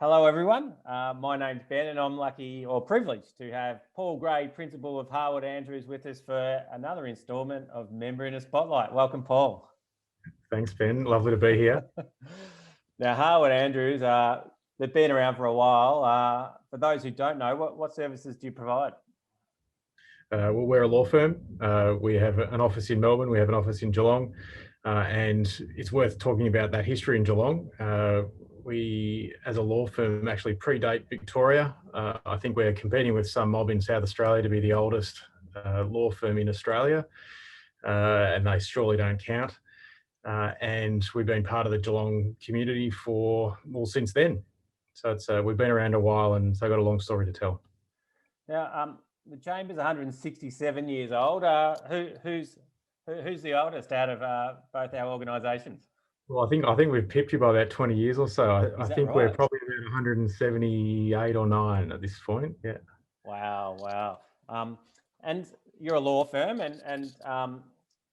Hello, everyone. My name's Ben, and I'm lucky or privileged to have Paul Gray, Principal of Harwood Andrews, with us for another instalment of Member in a Spotlight. Welcome, Paul. Thanks, Ben. Lovely to be here. Now, Harwood Andrews, they've been around for a while. For those who don't know, what services do you provide? Well, we're a law firm. We have an office in Melbourne. We have an office in Geelong. And it's worth talking about that history in Geelong. We, as a law firm, actually predate Victoria. I think we're competing with some mob in South Australia to be the oldest law firm in Australia, and they surely don't count. And we've been part of the Geelong community since then. So we've been around a while, and so I've got a long story to tell. Now, the Chamber's 167 years old. Who's the oldest out of both our organisations? Well, I think we've pipped you by about 20 years or so. I think right? We're probably around 178 or 9 at this point. Yeah. Wow. And you're a law firm, and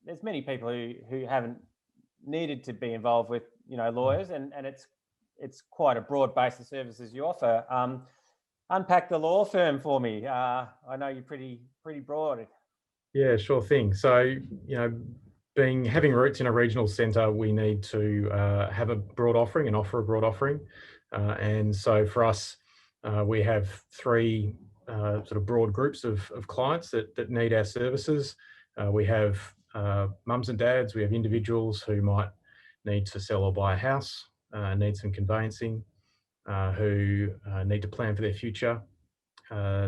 there's many people who haven't needed to be involved with lawyers, and it's quite a broad base of services you offer. Unpack the law firm for me. I know you're pretty broad. Yeah, sure thing. So having roots in a regional centre, we need to have a broad offering and offer a broad offering. And so for us, we have three sort of broad groups of clients that need our services. We have mums and dads, we have individuals who might need to sell or buy a house, need some conveyancing, who need to plan for their future.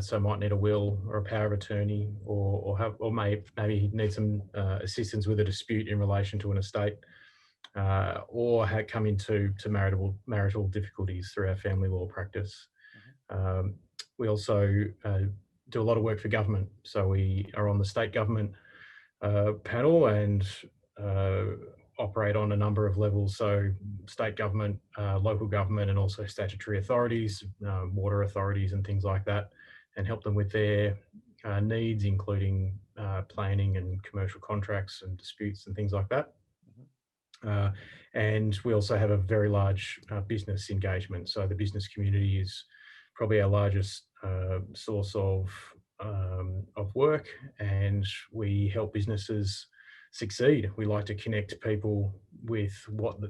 So might need a will or a power of attorney, or maybe need some assistance with a dispute in relation to an estate, or come into marital difficulties through our family law practice. We also do a lot of work for government. So we are on the state government panel and operate on a number of levels. So state government, local government, and also statutory authorities, water authorities and things like that, and help them with their needs, including planning and commercial contracts and disputes and things like that. And we also have a very large business engagement. So the business community is probably our largest source of work, and we help businesses succeed. We like to connect people with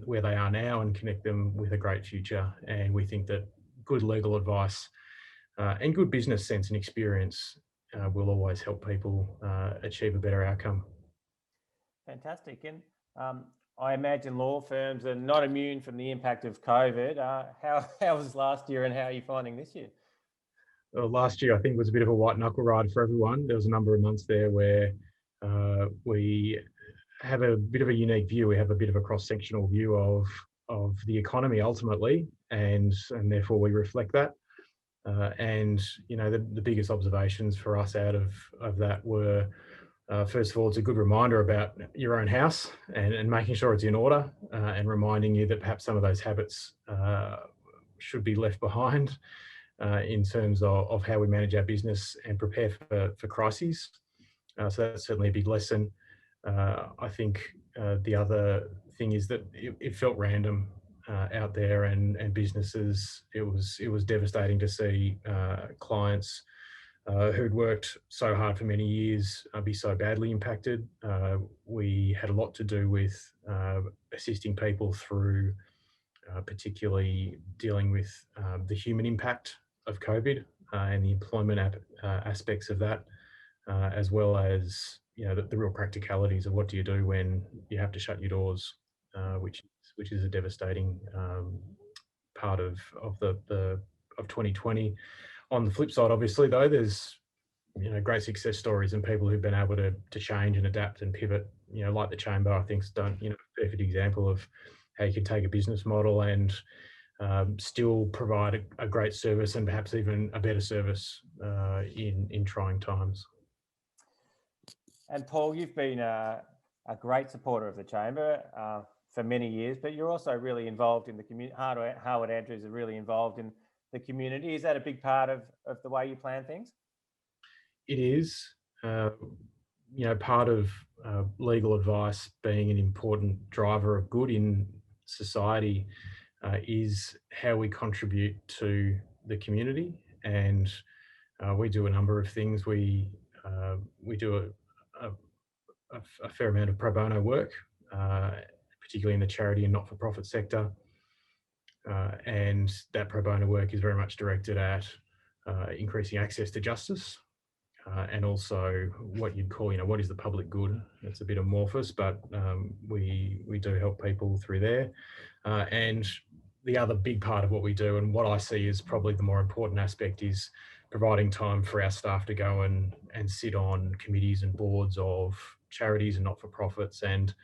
where they are now and connect them with a great future. And we think that good legal advice and good business sense and experience will always help people achieve a better outcome. Fantastic. And I imagine law firms are not immune from the impact of COVID. How was last year, and how are you finding this year? Well, last year, I think, was a bit of a white knuckle ride for everyone. There was a number of months there where we have a bit of a unique view. We have a bit of a cross-sectional view of the economy ultimately, and therefore we reflect that. And the biggest observations for us out of that were, first of all, it's a good reminder about your own house and making sure it's in order, and reminding you that perhaps some of those habits should be left behind in terms of how we manage our business and prepare for crises. So that's certainly a big lesson. I think the other thing is that it felt random out there, and businesses. It was devastating to see clients who'd worked so hard for many years be so badly impacted. We had a lot to do with assisting people through particularly dealing with the human impact of COVID and the employment aspects of that, as well as the real practicalities of what do you do when you have to shut your doors, which is a devastating part of 2020. On the flip side, obviously, though, there's great success stories and people who've been able to change and adapt and pivot. Like the Chamber, I think, is done. A perfect example of how you can take a business model and still provide a great service, and perhaps even a better service in trying times. And Paul, you've been a great supporter of the Chamber for many years, but you're also really involved in the community. Harwood Andrews are really involved in the community. Is that a big part of the way you plan things? It is. Part of legal advice being an important driver of good in society. is how we contribute to the community, and we do a number of things. We do a fair amount of pro bono work, particularly in the charity and not-for-profit sector. And that pro bono work is very much directed at increasing access to justice, and also what you'd call, what is the public good? It's a bit amorphous, but we do help people through there. And the other big part of what we do, and what I see as probably the more important aspect, is providing time for our staff to go and sit on committees and boards of charities and not-for-profits, and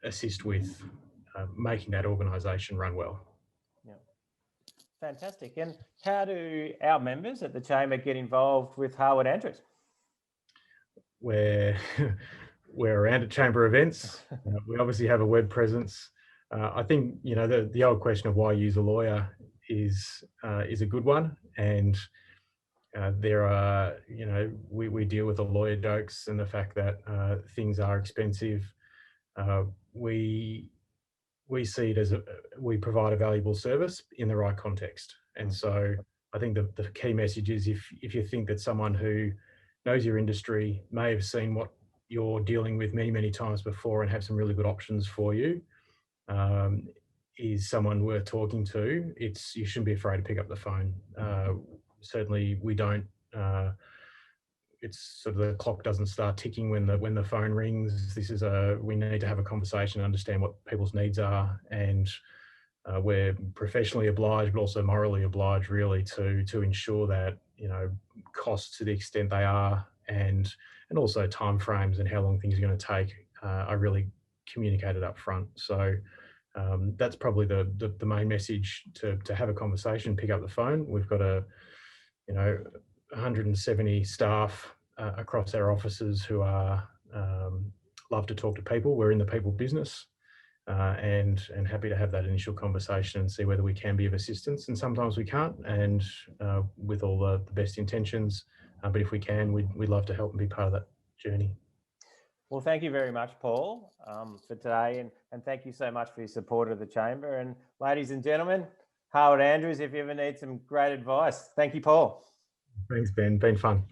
assist with making that organisation run well. Yeah. Fantastic. And how do our members at the Chamber get involved with Harwood Andrews? We're around at Chamber events. We obviously have a web presence. I think the old question of why use a lawyer is a good one, and there are we deal with the lawyer jokes and the fact that things are expensive. We see it as we provide a valuable service in the right context, and so I think the key message is, if you think that someone who knows your industry, may have seen what you're dealing with many times before and have some really good options for you, is someone worth talking to. You shouldn't be afraid to pick up the phone. Certainly we don't. It's sort of, the clock doesn't start ticking when the phone rings. We need to have a conversation, understand what people's needs are, and we're professionally obliged, but also morally obliged, really, to ensure that costs, to the extent they are, and also timeframes and how long things are going to take, are really communicated up front. So that's probably the main message: to have a conversation, pick up the phone. We've got 170 staff across our offices who love to talk to people. We're in the people business, and happy to have that initial conversation and see whether we can be of assistance. And sometimes we can't, and with all the best intentions, but if we can, we'd love to help and be part of that journey. Well, thank you very much, Paul, for today, and thank you so much for your support of the Chamber. And ladies and gentlemen, Harwood Andrews, if you ever need some great advice. Thank you, Paul. Thanks, Ben. Been fun.